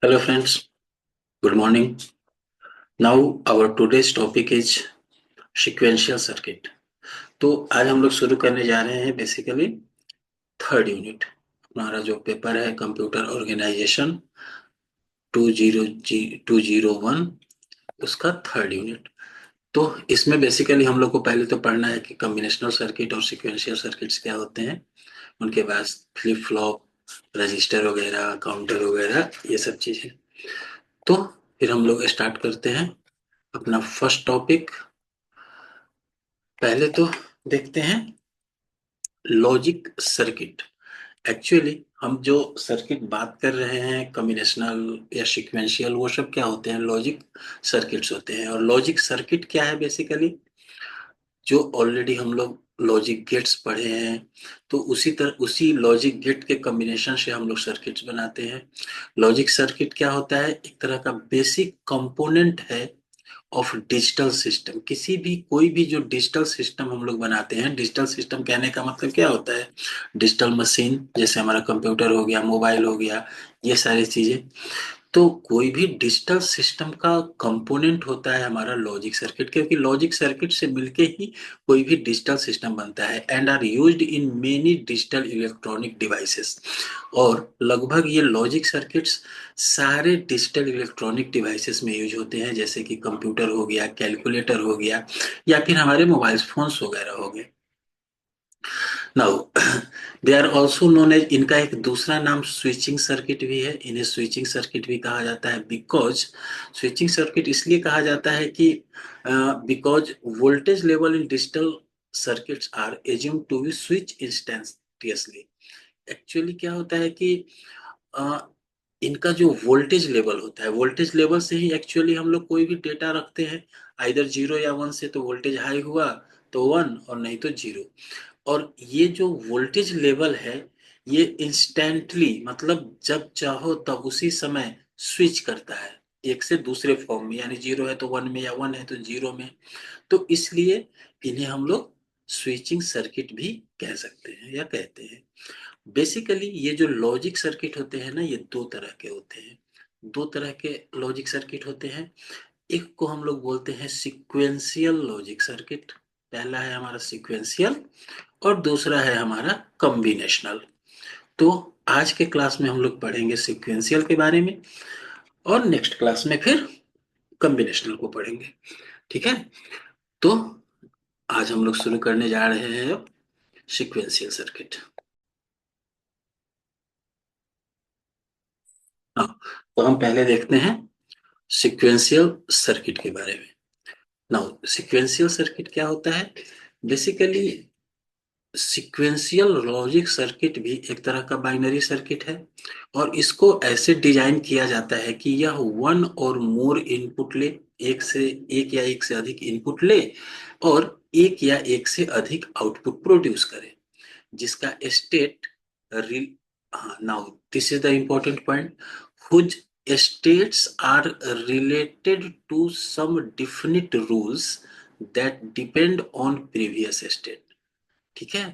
Hello friends, good morning. Now our today's topic is sequential circuit. तो आज हम लोग शुरू करने जा रहे हैं बेसिकली थर्ड यूनिट। हमारा जो पेपर है कंप्यूटर ऑर्गेनाइजेशन 2001 उसका थर्ड यूनिट। तो इसमें बेसिकली हम लोग को पहले तो पढ़ना है कि कॉम्बिनेशनल सर्किट और सीक्वेंशियल सर्किट्स क्या होते हैं। उनके बाद फ्लिप फ्लॉप, रजिस्टर वगैरह, काउंटर वगैरह, ये सब चीजें। तो फिर हम लोग स्टार्ट करते हैं अपना फर्स्ट टॉपिक। पहले तो देखते हैं लॉजिक सर्किट। एक्चुअली हम जो सर्किट बात कर रहे हैं कॉम्बिनेशनल या सीक्वेंशियल, वो सब क्या होते हैं? लॉजिक सर्किट्स होते हैं। और लॉजिक सर्किट क्या है? बेसिकली जो ऑलरेडी हम लोग लॉजिक गेट्स पढ़े हैं, तो उसी लॉजिक गेट के कॉम्बिनेशन से हम लोग सर्किट्स बनाते हैं। लॉजिक सर्किट क्या होता है? एक तरह का बेसिक कंपोनेंट है ऑफ डिजिटल सिस्टम। किसी भी कोई भी जो डिजिटल सिस्टम हम लोग बनाते हैं, डिजिटल सिस्टम कहने का मतलब क्या होता है? डिजिटल मशीन, जैसे हमारा कंप्यूटर हो गया, मोबाइल हो गया, ये सारी चीजें। तो कोई भी डिजिटल सिस्टम का कंपोनेंट होता है हमारा लॉजिक सर्किट, क्योंकि लॉजिक सर्किट से मिलके ही कोई भी डिजिटल सिस्टम बनता है and are used in many digital electronic devices. और लगभग ये लॉजिक सर्किट्स सारे डिजिटल इलेक्ट्रॉनिक डिवाइसेस में यूज होते हैं, जैसे कि कंप्यूटर हो गया, कैलकुलेटर हो गया, या फिर हमारे मोबाइल फोन्स वगैरह हो गए। Now they are also known as, इनका एक दूसरा नाम स्विचिंग सर्किट भी है। इन्हें स्विचिंग सर्किट भी कहा जाता है बिकॉज स्विचिंग सर्किट इसलिए कहा जाता है कि because voltage level in digital circuits are assume to be switch instantaneously. Actually क्या होता है कि अ, इनका जो वोल्टेज लेवल होता है, वोल्टेज लेवल से ही एक्चुअली हम लोग कोई भी डेटा रखते हैं। आइदर जीरो या वन से तो वोल्टेज हाई हुआ तो वन, और नहीं तो जीरो। और ये जो वोल्टेज लेवल है, ये इंस्टेंटली, मतलब जब चाहो तब उसी समय स्विच करता है एक से दूसरे फॉर्म में, यानी जीरो है तो वन में, या वन है तो जीरो में। तो इसलिए इन्हें हम लोग स्विचिंग सर्किट भी कह सकते हैं या कहते हैं। बेसिकली ये जो लॉजिक सर्किट होते हैं ना, ये दो तरह के होते हैं। दो तरह के लॉजिक सर्किट होते हैं। एक को हम लोग बोलते हैं सीक्वेंशियल लॉजिक सर्किट। पहला है हमारा सीक्वेंशियल और दूसरा है हमारा कॉम्बिनेशनल। तो आज के क्लास में हम लोग पढ़ेंगे सीक्वेंशियल के बारे में, और नेक्स्ट क्लास में फिर कॉम्बिनेशनल को पढ़ेंगे। ठीक है? तो आज हम लोग शुरू करने जा रहे हैं सीक्वेंशियल सर्किट। हाँ, तो हम पहले देखते हैं सीक्वेंशियल सर्किट के बारे में। नाउ सीक्वेंशियल सर्किट क्या होता है? बेसिकली सीक्वेंशियल लॉजिक सर्किट भी एक तरह का बाइनरी सर्किट है, और इसको ऐसे डिजाइन किया जाता है कि यह वन और मोर इनपुट ले, एक या एक से अधिक इनपुट ले, और एक या एक से अधिक आउटपुट प्रोड्यूस करे, जिसका state now this is the important point, whose states are related to some definite rules that depend on previous state। ठीक है?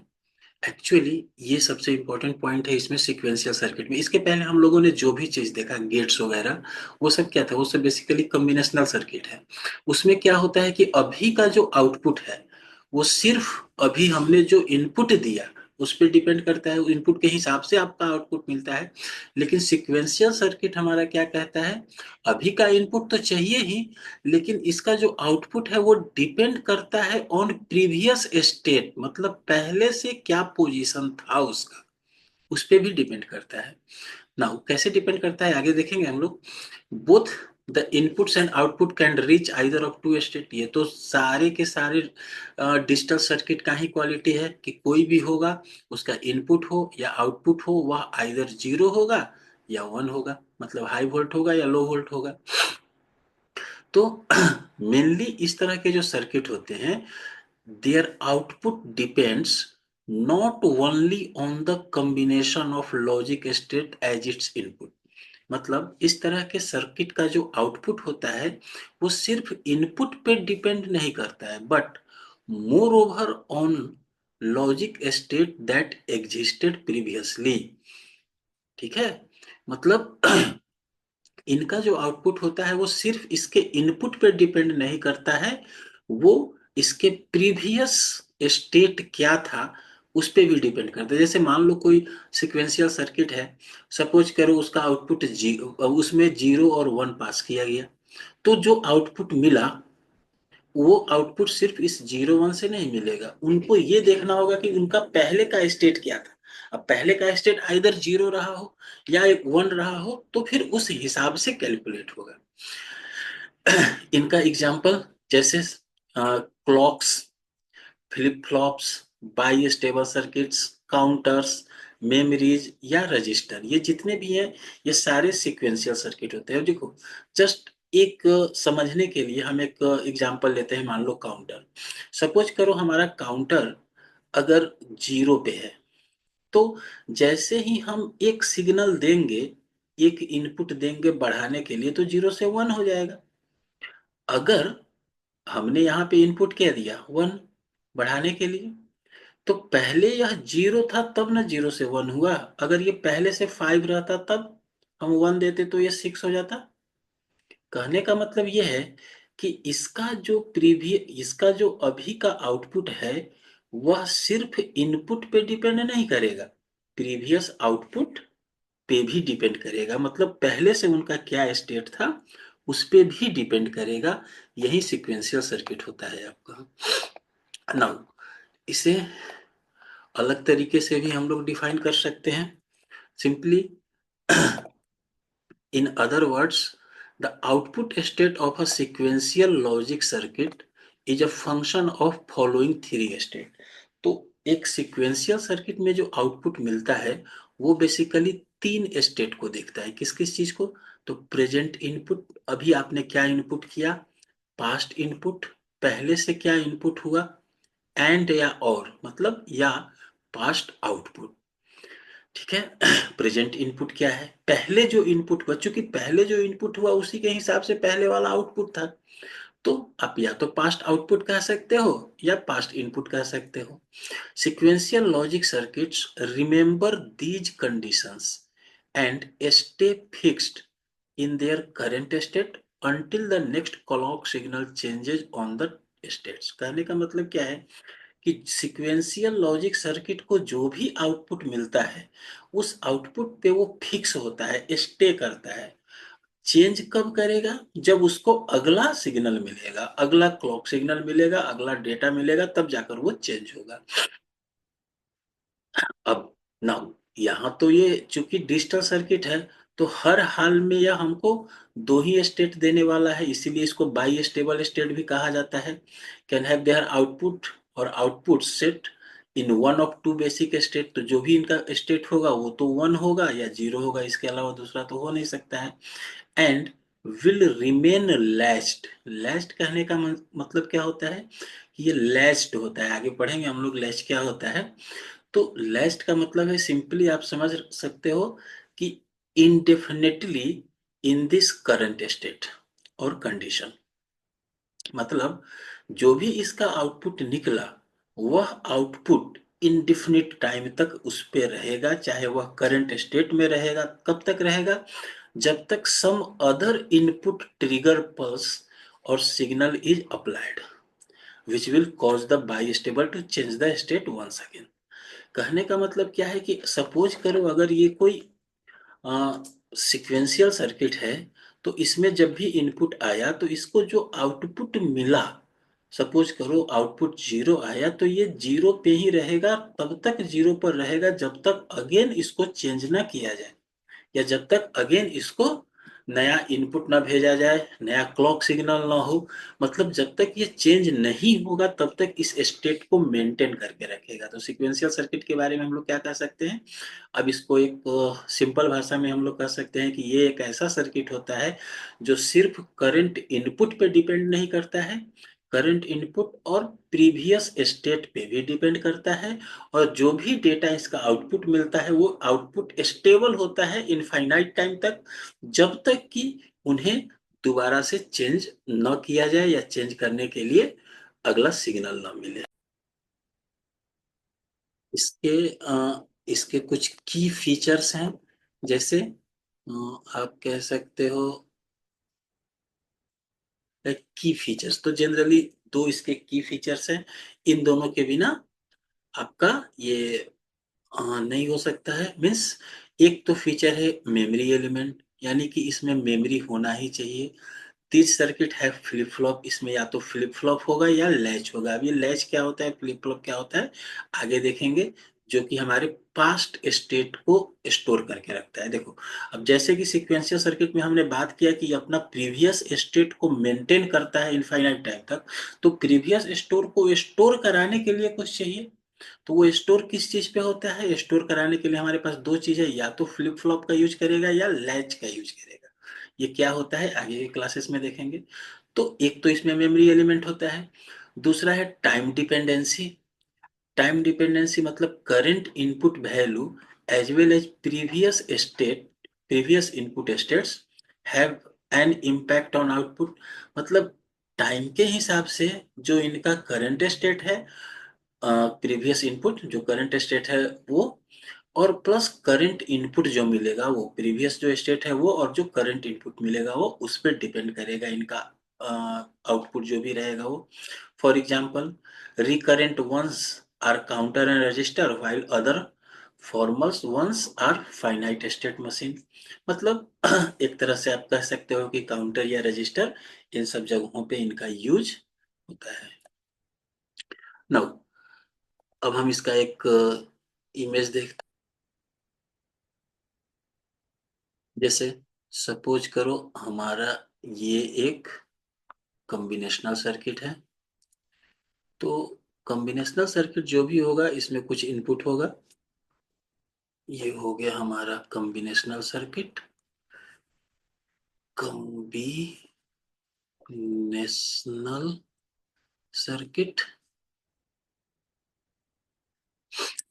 एक्चुअली ये सबसे इंपॉर्टेंट पॉइंट है इसमें सीक्वेंशियल सर्किट में। इसके पहले हम लोगों ने जो भी चीज देखा, गेट्स वगैरह, वो सब क्या था? वो सब बेसिकली कॉम्बिनेशनल सर्किट है। उसमें क्या होता है कि अभी का जो आउटपुट है, वो सिर्फ अभी हमने जो इनपुट दिया उस पर डिपेंड करता है। इनपुट के हिसाब से आपका आउटपुट मिलता है। लेकिन सीक्वेंशियल सर्किट हमारा क्या कहता है? अभी का इनपुट तो चाहिए ही, लेकिन इसका जो आउटपुट है वो डिपेंड करता है ऑन प्रीवियस स्टेट, मतलब पहले से क्या पोजीशन था उसका, उस पे भी डिपेंड करता है। नाउ कैसे डिपेंड करता है आगे देखेंगे हम लोग। Both the inputs and output can reach either of two state. ये तो सारे के सारे डिजिटल सर्किट का ही क्वालिटी है कि कोई भी होगा, उसका इनपुट हो या आउटपुट हो, वह आइदर जीरो होगा या वन होगा, मतलब हाई वोल्ट होगा या लो वोल्ट होगा। तो मेनली इस तरह के जो सर्किट होते हैं, their output depends not only on the combination of logic state as its input. मतलब इस तरह के सर्किट का जो आउटपुट होता है, वो सिर्फ इनपुट पे डिपेंड नहीं करता है, but more over on logic state that existed previously. ठीक है? मतलब इनका जो आउटपुट होता है वो सिर्फ इसके इनपुट पे डिपेंड नहीं करता है, वो इसके प्रीवियस स्टेट क्या था उस पे भी डिपेंड करता है। जैसे मान लो कोई सिक्वेंशियल सर्किट है, सपोज करो उसका आउटपुट जीरो, उसमें 0 और 1 पास किया गया, तो जो आउटपुट मिला वो आउटपुट सिर्फ इस 0 1 से नहीं मिलेगा, उनको ये देखना होगा कि उनका पहले का स्टेट क्या था। अब पहले का स्टेट आइदर 0 रहा हो या 1 रहा हो तो फिर उस हिसाब से कैलकुलेट होगा। इनका एग्जाम्पल जैसे clocks, flip flops, by stable circuits, counters, memories या रजिस्टर, ये जितने भी हैं ये सारे सीक्वेंशियल सर्किट होते हैं। देखो जस्ट एक समझने के लिए हम एक एग्जांपल लेते हैं, मान लो काउंटर। सपोज करो हमारा काउंटर अगर 0 पे है, तो जैसे ही हम एक सिग्नल देंगे, एक इनपुट देंगे बढ़ाने के लिए, तो 0 से 1 हो जाएगा। अगर हमने यहाँ पे इनपुट क्या दिया 1 बढ़ाने के लिए, तो पहले यह 0 था तब ना 0 से 1 हुआ। अगर ये पहले से 5 रहता तब हम 1 देते तो ये 6 हो जाता। कहने का मतलब ये है कि इसका जो अभी का आउटपुट है वह सिर्फ इनपुट पे डिपेंड नहीं करेगा, प्रीवियस आउटपुट पे भी डिपेंड करेगा। मतलब पहले से उनका क्या स्टेट था उस पे भी डिपेंड करेगा। यही सीक्वेंशियल सर्किट होता है आपका। नाउ इसे अलग तरीके से भी हम लोग डिफाइन कर सकते हैं simply. In other words, the output state of a sequential logic circuit is a function of following three state। तो एक sequential सर्किट में जो आउटपुट मिलता है वो बेसिकली 3 स्टेट को देखता है। किस किस चीज को? तो प्रेजेंट इनपुट, अभी आपने क्या इनपुट किया, पास्ट इनपुट, पहले से क्या इनपुट हुआ, एंड या और मतलब या पास्ट आउटपुट। ठीक है। प्रेजेंट इनपुट क्या है, पहले जो इनपुट हुआ, चूंकि पहले जो इनपुट हुआ उसी के हिसाब से पहले वाला आउटपुट था, तो आप या तो पास्ट आउटपुट कह सकते हो या पास्ट इनपुट कह सकते हो। Sequential logic circuits remember these conditions and stay fixed in their current state until the next clock signal changes on the states। कहने का मतलब क्या है कि सीक्वेंशियल लॉजिक सर्किट को जो भी आउटपुट मिलता है उस आउटपुट पे वो फिक्स होता है, स्टे करता है। चेंज कब करेगा? जब उसको अगला सिग्नल मिलेगा, अगला क्लॉक सिग्नल मिलेगा, अगला डेटा मिलेगा, तब जाकर वो चेंज होगा। अब नाउ यहाँ तो ये चूंकि डिजिटल सर्किट है तो हर हाल में यह हमको दो ही स्टेट देने वाला है, इसीलिए इसको बाई स्टेबल स्टेट भी कहा जाता है। कैन हैव देयर आउटपुट और output set in one of two basic state. तो जो भी इनका स्टेट होगा वो तो 1 होगा या 0 होगा, इसके अलावा दूसरा तो हो नहीं सकता है। And will remain latched. Latched कहने का मतलब क्या होता है कि ये लैच्ड होता है, आगे पढ़ेंगे हम लोग लैच क्या होता है। तो लेस्ट का मतलब है, सिंपली आप समझ सकते हो कि indefinitely in this current state और कंडीशन। मतलब जो भी इसका आउटपुट निकला वह आउटपुट इनडिफिनिट टाइम तक उस पे रहेगा, चाहे वह करंट स्टेट में रहेगा। कब तक रहेगा? जब तक some other input trigger pulse और signal is applied which will cause the bistable to change the state once again. कहने का मतलब क्या है कि सपोज करो अगर ये कोई सीक्वेंशियल सर्किट है, तो इसमें जब भी इनपुट आया तो इसको जो आउटपुट मिला, सपोज करो आउटपुट 0 आया, तो ये 0 पे ही रहेगा, तब तक 0 पर रहेगा जब तक अगेन इसको चेंज ना किया जाए, या जब तक अगेन इसको नया इनपुट ना भेजा जाए, नया क्लॉक सिग्नल ना हो। मतलब जब तक ये चेंज नहीं होगा तब तक इस स्टेट को मेंटेन करके रखेगा। तो सीक्वेंशियल सर्किट के बारे में हम लोग क्या कह सकते हैं? अब इसको एक सिंपल भाषा में हम लोग कह सकते हैं कि ये एक ऐसा सर्किट होता है जो सिर्फ करंट इनपुट पे डिपेंड नहीं करता है, करंट इनपुट और प्रीवियस स्टेट पे भी डिपेंड करता है, और जो भी डेटा इसका आउटपुट मिलता है वो आउटपुट स्टेबल होता है इनफाइनाइट टाइम तक, जब तक कि उन्हें दोबारा से चेंज न किया जाए या चेंज करने के लिए अगला सिग्नल न मिले। इसके इसके कुछ की फीचर्स हैं, जैसे आप कह सकते हो की फीचर्स। तो जनरली दो इसके की फीचर्स हैं, इन दोनों के बिना आपका ये नहीं हो सकता है। मीन्स एक तो फीचर है मेमोरी एलिमेंट, यानी कि इसमें मेमोरी होना ही चाहिए। तीस सर्किट है फ्लिप फ्लॉप, इसमें या तो फ्लिप फ्लॉप होगा या लैच होगा। अब ये लैच क्या होता है, फ्लिप फ्लॉप क्या होता है, आगे देखेंगे। जो कि हमारे पास्ट स्टेट को स्टोर करके रखता है। देखो, अब जैसे कि सीक्वेंशियल सर्किट में हमने बात किया कि अपना प्रीवियस स्टेट को मेंटेन करता है इनफाइनाइट टाइम तक, तो प्रीवियस स्टोर को स्टोर कराने के लिए कुछ चाहिए। तो वो स्टोर किस चीज पे होता है, स्टोर कराने के लिए हमारे पास दो चीज है, या तो फ्लिप फ्लॉप का यूज करेगा या लैच का यूज करेगा। ये क्या होता है आगे के क्लासेस में देखेंगे। तो एक तो इसमें मेमोरी एलिमेंट होता है, दूसरा है टाइम डिपेंडेंसी। टाइम डिपेंडेंसी मतलब current input value as well as previous input states have an impact on output. मतलब टाइम के हिसाब से जो इनका करंट स्टेट है, प्रीवियस इनपुट जो करंट स्टेट है वो, और प्लस करंट इनपुट जो मिलेगा वो प्रीवियस जो स्टेट है वो, और जो करंट इनपुट मिलेगा वो उस पर डिपेंड करेगा इनका आउटपुट जो भी रहेगा वो। For example, recurrent ones are counter and register while other formals ones are finite state machine. मतलब एक तरह से आप कह सकते हो कि काउंटर या रजिस्टर इन सब जगहों पे इनका यूज होता है। नाउ अब हम इसका एक इमेज देखते। जैसे सपोज करो हमारा ये एक कॉम्बिनेशनल सर्किट है। तो कॉम्बिनेशनल सर्किट जो भी होगा इसमें कुछ इनपुट होगा। ये हो गया हमारा कॉम्बिनेशनल सर्किट, कॉम्बिनेशनल सर्किट।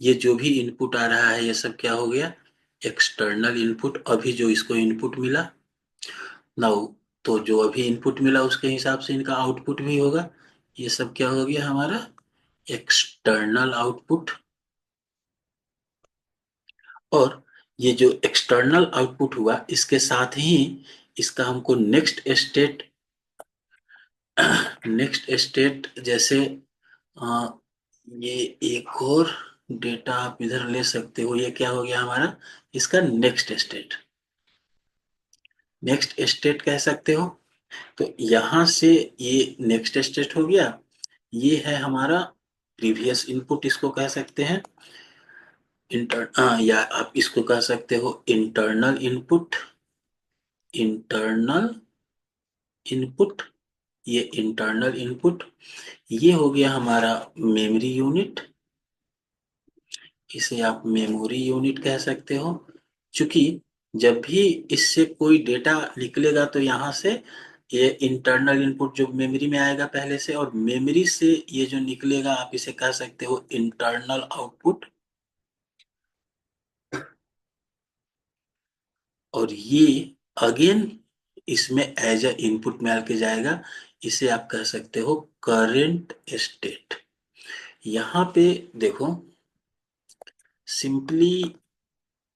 ये जो भी इनपुट आ रहा है ये सब क्या हो गया, एक्सटर्नल इनपुट। अभी जो इसको इनपुट मिला नाउ, तो जो अभी इनपुट मिला उसके हिसाब से इनका आउटपुट भी होगा। ये सब क्या हो गया हमारा एक्सटर्नल आउटपुट। और ये जो एक्सटर्नल आउटपुट हुआ इसके साथ ही इसका हमको नेक्स्ट स्टेट जैसे आ, ये एक और डेटा आप इधर ले सकते हो। ये क्या हो गया हमारा इसका नेक्स्ट स्टेट कह सकते हो। तो यहां से ये नेक्स्ट स्टेट हो गया। ये है हमारा प्रीवियस इनपुट, इसको कह सकते हैं या आप इसको कह सकते हो इंटरनल इनपुट। इंटरनल इनपुट, ये इंटरनल इनपुट। ये हो गया हमारा मेमोरी यूनिट, इसे आप मेमोरी यूनिट कह सकते हो। क्योंकि जब भी इससे कोई डेटा निकलेगा तो यहाँ से ये इंटरनल इनपुट जो मेमोरी में आएगा पहले से, और मेमोरी से ये जो निकलेगा आप इसे कह सकते हो इंटरनल आउटपुट। और ये अगेन इसमें एज अ इनपुट में आके जाएगा। इसे आप कह सकते हो करंट स्टेट। यहाँ पे देखो सिंपली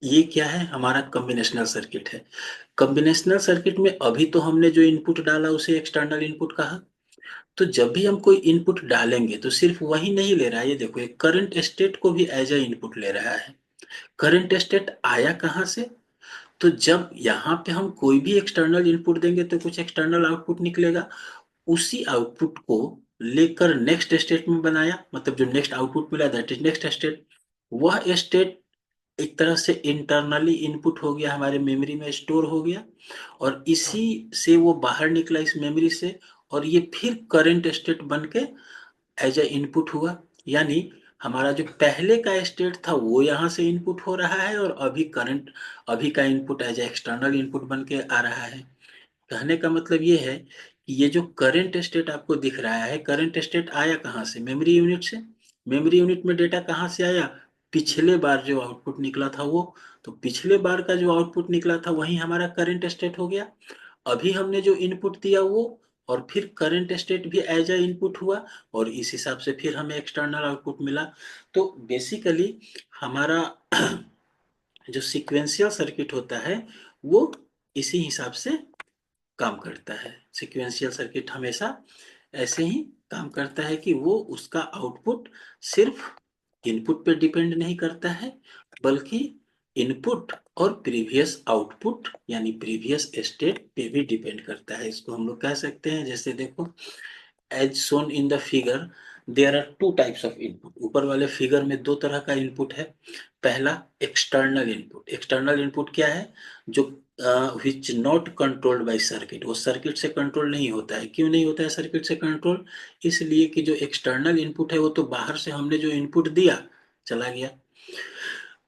ये क्या है, हमारा कॉम्बिनेशनल सर्किट है। कॉम्बिनेशनल सर्किट में अभी तो हमने जो इनपुट डाला उसे एक्सटर्नल इनपुट कहा। तो जब भी हम कोई इनपुट डालेंगे तो सिर्फ वही नहीं ले रहा है, ये देखो एक करंट स्टेट को भी एज अ इनपुट ले रहा है। करंट स्टेट आया कहाँ से, तो जब यहाँ पे हम कोई भी एक्सटर्नल इनपुट देंगे तो कुछ एक्सटर्नल आउटपुट निकलेगा। उसी आउटपुट को लेकर नेक्स्ट स्टेट में बनाया, मतलब जो नेक्स्ट आउटपुट मिला दैट इज नेक्स्ट स्टेट। वह स्टेट एक तरह से इंटरनली इनपुट हो गया, हमारे मेमोरी में स्टोर हो गया, और इसी से वो बाहर निकला इस मेमोरी से, और ये फिर करंट स्टेट बन के एज ए इनपुट हुआ। यानी हमारा जो पहले का स्टेट था वो यहाँ से इनपुट हो रहा है, और अभी का input as a external input बन के आ रहा है। कहने का मतलब ये है कि ये जो करंट स्टेट आपको दिख रहा है, करंट स्टेट आया कहाँ से, मेमोरी यूनिट से। मेमोरी यूनिट में डेटा कहाँ से आया, पिछले बार जो आउटपुट निकला था वो। तो पिछले बार का जो आउटपुट निकला था वही हमारा करंट स्टेट हो गया। अभी हमने जो इनपुट दिया वो, और फिर करंट स्टेट भी एज अ इनपुट हुआ, और इस हिसाब से फिर हमें एक्सटर्नल आउटपुट मिला। तो बेसिकली हमारा जो सीक्वेंशियल सर्किट होता है वो इसी हिसाब से काम करता है। सीक्वेंशियल सर्किट हमेशा ऐसे ही काम करता है कि वो उसका आउटपुट सिर्फ इनपुट पे डिपेंड नहीं करता है, बल्कि इनपुट और प्रीवियस आउटपुट यानी प्रीवियस स्टेट पे भी डिपेंड करता है। इसको हम लोग कह सकते हैं, जैसे देखो, as shown in the figure there are two types of input. ऊपर वाले फिगर में दो तरह का इनपुट है। पहला एक्सटर्नल इनपुट। एक्सटर्नल इनपुट क्या है? जो which not controlled by circuit, वो सर्किट से कंट्रोल नहीं होता है। क्यों नहीं होता है सर्किट से कंट्रोल? इसलिए कि जो एक्सटर्नल इनपुट है वो तो बाहर से हमने जो इनपुट दिया चला गया।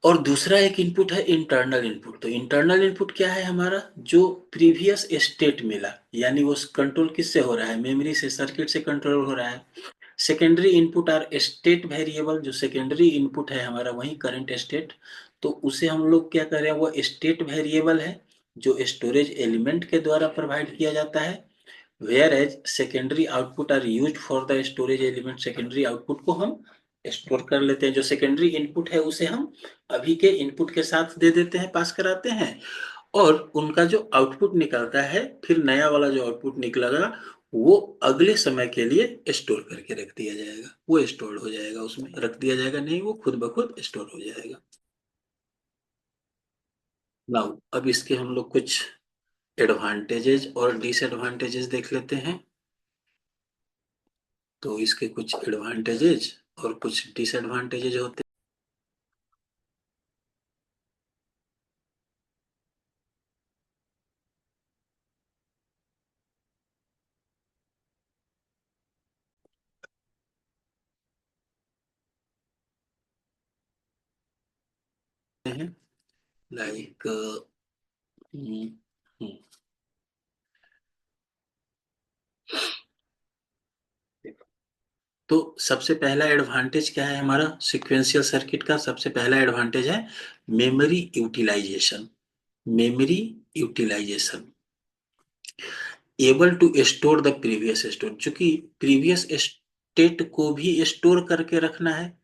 और दूसरा एक इनपुट है इंटरनल इनपुट। तो इंटरनल इनपुट क्या है हमारा? जो प्रीवियस स्टेट मिला, यानी वो कंट्रोल किससे हो रहा है? मेमोरी से, सर्किट से कंट्रोल हो रहा है। Secondary input or state variable. जो सेकेंडरी इनपुट है हमारा वही करंट स्टेट, तो उसे हम लोग क्या कर रहे हैं, वो स्टेट वेरिएबल है जो स्टोरेज एलिमेंट के द्वारा प्रोवाइड किया जाता है। Whereas secondary output are use for the storage element. Secondary output को हम स्टोर कर लेते हैं। जो सेकेंडरी इनपुट है उसे हम अभी के इनपुट के साथ दे देते हैं, पास कराते हैं, और उनका जो आउटपुट निकलता है, फिर नया वाला जो आउटपुट निकलेगा वो अगले समय के लिए स्टोर करके रख दिया जाएगा। वो स्टोर हो जाएगा, उसमें रख दिया जाएगा नहीं, वो खुद ब खुद स्टोर हो जाएगा। नाउ अब इसके हम लोग कुछ एडवांटेजेस और डिसएडवांटेजेस देख लेते हैं। तो इसके कुछ एडवांटेजेस और कुछ डिसएडवांटेजेस होते हैं, लाइक तो सबसे पहला एडवांटेज क्या है हमारा सिक्वेंशियल सर्किट का? सबसे पहला एडवांटेज है memory utilization. Memory utilization, able to store the previous state. चूंकि प्रीवियस स्टेट को भी स्टोर करके रखना है,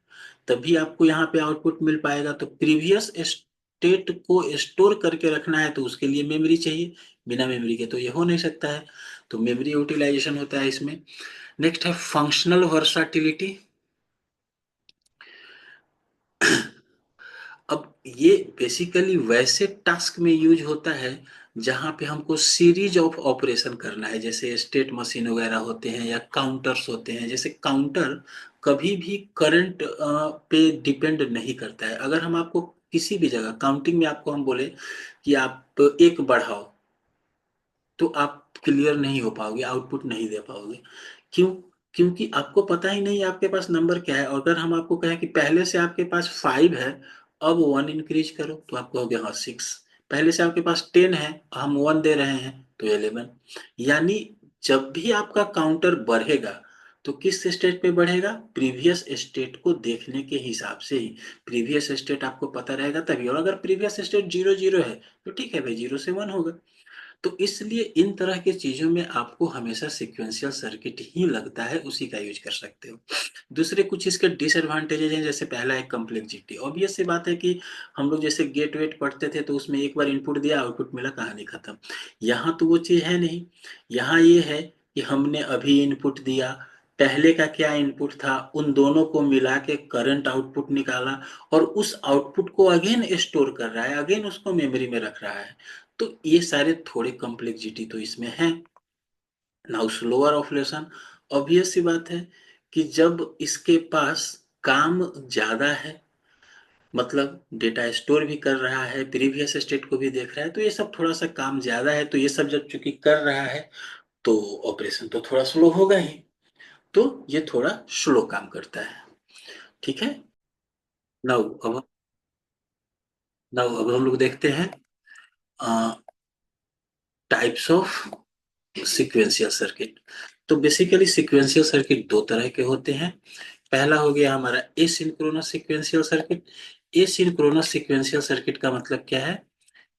तभी आपको यहाँ पे आउटपुट मिल पाएगा। तो प्रीवियस स्टेट को स्टोर करके रखना है तो उसके लिए मेमोरी चाहिए। बिना मेमोरी के तो ये हो नहीं सकता है। तो मेमोरी यूटिलाइजेशन होता है इसमें। नेक्स्ट है फंक्शनल वर्साटिलिटी। अब ये बेसिकली वैसे टास्क में यूज होता है जहां पे हमको सीरीज ऑफ ऑपरेशन करना है, जैसे स्टेट मशीन वगैरह होते हैं या काउंटर्स होते हैं। जैसे काउंटर कभी भी करंट पे डिपेंड नहीं करता है। अगर हम आपको किसी भी जगह काउंटिंग में आपको हम बोले कि आप एक बढ़ाओ, तो आप क्लियर नहीं हो पाओगे, आउटपुट नहीं दे पाओगे। क्यों? क्योंकि आपको पता ही नहीं आपके पास नंबर क्या है। और अगर हम आपको कहें कि पहले से आपके पास 5 है, अब 1 इंक्रीज करो, तो आप कहोगे हाँ 6। पहले से आपके पास 10 है, हम 1 दे रहे हैं तो 11। यानी जब भी आपका काउंटर बढ़ेगा तो किस स्टेट पे बढ़ेगा? प्रीवियस स्टेट को देखने के हिसाब से ही। प्रीवियस स्टेट आपको पता रहेगा तभी। और अगर प्रीवियस स्टेट 0 0 है तो ठीक है भाई, 0 से 1 होगा। तो इसलिए इन तरह की चीजों में आपको हमेशा सीक्वेंशियल सर्किट ही लगता है, उसी का यूज कर सकते हो। दूसरे कुछ इसके डिसएडवांटेजेस हैं। जैसे पहला है कम्प्लेक्सिटी। ऑब्वियस सी बात है कि हम लोग जैसे गेट वेट पढ़ते थे तो उसमें एक बार इनपुट दिया, आउटपुट मिला, कहानी खत्म। यहाँ तो वो चीज है नहीं। यहाँ ये है कि हमने अभी इनपुट दिया, पहले का क्या इनपुट था, उन दोनों को मिला के करंट आउटपुट निकाला, और उस आउटपुट को अगेन स्टोर कर रहा है, अगेन उसको मेमोरी में रख रहा है। तो ये सारे थोड़े कॉम्प्लेक्सिटी तो इसमें है। Now slower operation. ऑब्वियस सी बात है कि जब इसके पास काम ज्यादा है, मतलब डेटा स्टोर भी कर रहा है, प्रीवियस स्टेट को भी देख रहा है, तो ये सब थोड़ा सा काम ज्यादा है। तो ये सब जब चूंकि कर रहा है तो ऑपरेशन तो थोड़ा स्लो होगा ही। तो ये थोड़ा स्लो काम करता है। ठीक है। नाउ अब हम लोग देखते हैं टाइप्स ऑफ सीक्वेंशियल सर्किट। तो बेसिकली सीक्वेंशियल सर्किट दो तरह के होते हैं। पहला हो गया हमारा asynchronous sequential circuit. Asynchronous sequential circuit का मतलब क्या है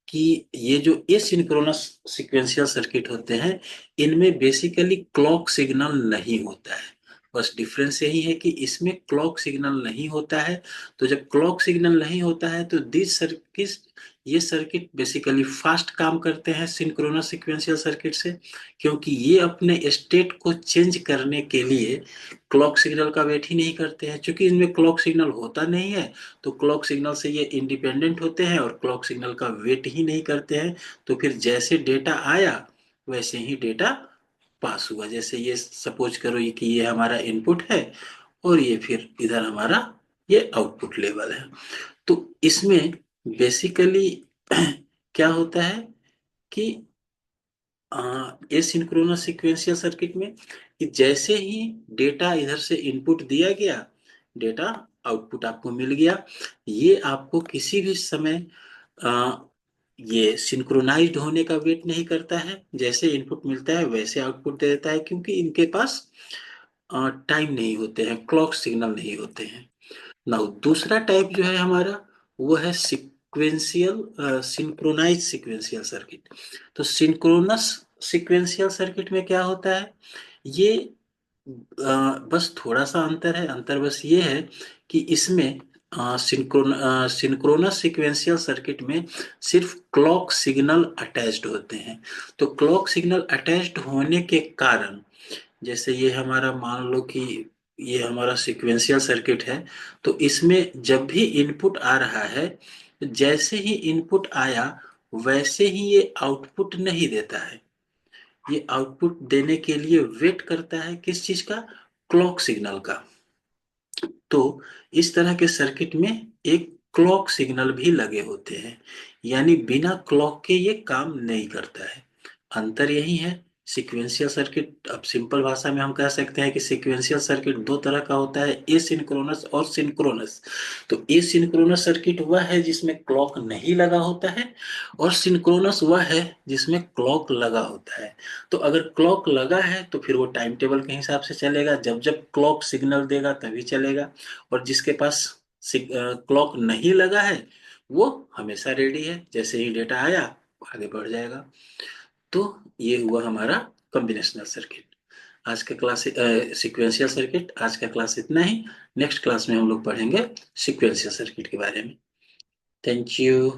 कि ये जो एसिंक्रोनस सीक्वेंशियल सर्किट होते हैं, इनमें बेसिकली क्लॉक सिग्नल नहीं होता है। बस डिफरेंस यही है कि इसमें क्लॉक सिग्नल नहीं होता है। तो जब क्लॉक सिग्नल नहीं होता है तो दिस सर्किट, ये सर्किट बेसिकली फास्ट काम करते हैं सिंक्रोनस सीक्वेंशियल सर्किट से, क्योंकि ये अपने स्टेट को चेंज करने के लिए क्लॉक सिग्नल का वेट ही नहीं करते हैं। क्योंकि इनमें क्लॉक सिग्नल होता नहीं है तो क्लॉक सिग्नल से ये इंडिपेंडेंट होते हैं और क्लॉक सिग्नल का वेट ही नहीं करते हैं। तो फिर जैसे डेटा आया वैसे ही डेटा पास हुआ। जैसे ये सपोज करो कि ये हमारा इनपुट है और ये फिर इधर हमारा ये आउटपुट लेवल है। तो इसमें बेसिकली क्या होता है कि एसिंक्रोनस सीक्वेंशियल सर्किट में कि जैसे ही डेटा इधर से इनपुट दिया गया, डेटा आउटपुट आपको मिल गया। ये आपको किसी भी समय आ, ये सिंक्रोनाइज्ड होने का वेट नहीं करता है। जैसे इनपुट मिलता है वैसे आउटपुट दे देता है, क्योंकि इनके पास टाइम नहीं होते हैं, क्लॉक सिग्नल नहीं होते हैं। नाउ दूसरा टाइप जो है हमारा वो है सिक्वेंशियल सिंक्रोनाइज सीक्वेंशियल सर्किट। तो सिंक्रोनस सीक्वेंशियल सर्किट में क्या होता है, ये बस थोड़ा सा अंतर है। अंतर बस ये है कि इसमें सिंक्रोनस सीक्वेंशियल सर्किट में सिर्फ क्लॉक सिग्नल अटैच्ड होते हैं। तो क्लॉक सिग्नल अटैच्ड होने के कारण, जैसे ये हमारा मान लो कि ये हमारा सीक्वेंशियल सर्किट है, तो इसमें जब भी इनपुट आ रहा है, जैसे ही इनपुट आया वैसे ही ये आउटपुट नहीं देता है। ये आउटपुट देने के लिए वेट करता है किस चीज का, क्लॉक सिग्नल का। तो इस तरह के सर्किट में एक क्लॉक सिग्नल भी लगे होते हैं, यानी बिना क्लॉक के ये काम नहीं करता है। अंतर यही है। सीक्वेंशियल सर्किट, अब सिंपल भाषा में हम कह सकते हैं कि सीक्वेंशियल सर्किट दो तरह का होता है, एसिंक्रोनस और सिंक्रोनस। तो एसिंक्रोनस सर्किट वह है जिसमें क्लॉक नहीं लगा होता है, और सिंक्रोनस वह है जिसमें क्लॉक लगा होता है। तो अगर क्लॉक लगा है तो फिर वो टाइम टेबल के हिसाब से चलेगा, जब जब क्लॉक सिग्नल देगा तभी चलेगा। और जिसके पास क्लॉक नहीं लगा है वो हमेशा रेडी है, जैसे ही डेटा आया आगे बढ़ जाएगा। तो ये हुआ हमारा कॉम्बिनेशनल सर्किट। आज का क्लास सीक्वेंशियल सर्किट, आज का क्लास इतना ही। नेक्स्ट क्लास में हम लोग पढ़ेंगे सीक्वेंशियल सर्किट के बारे में। Thank you.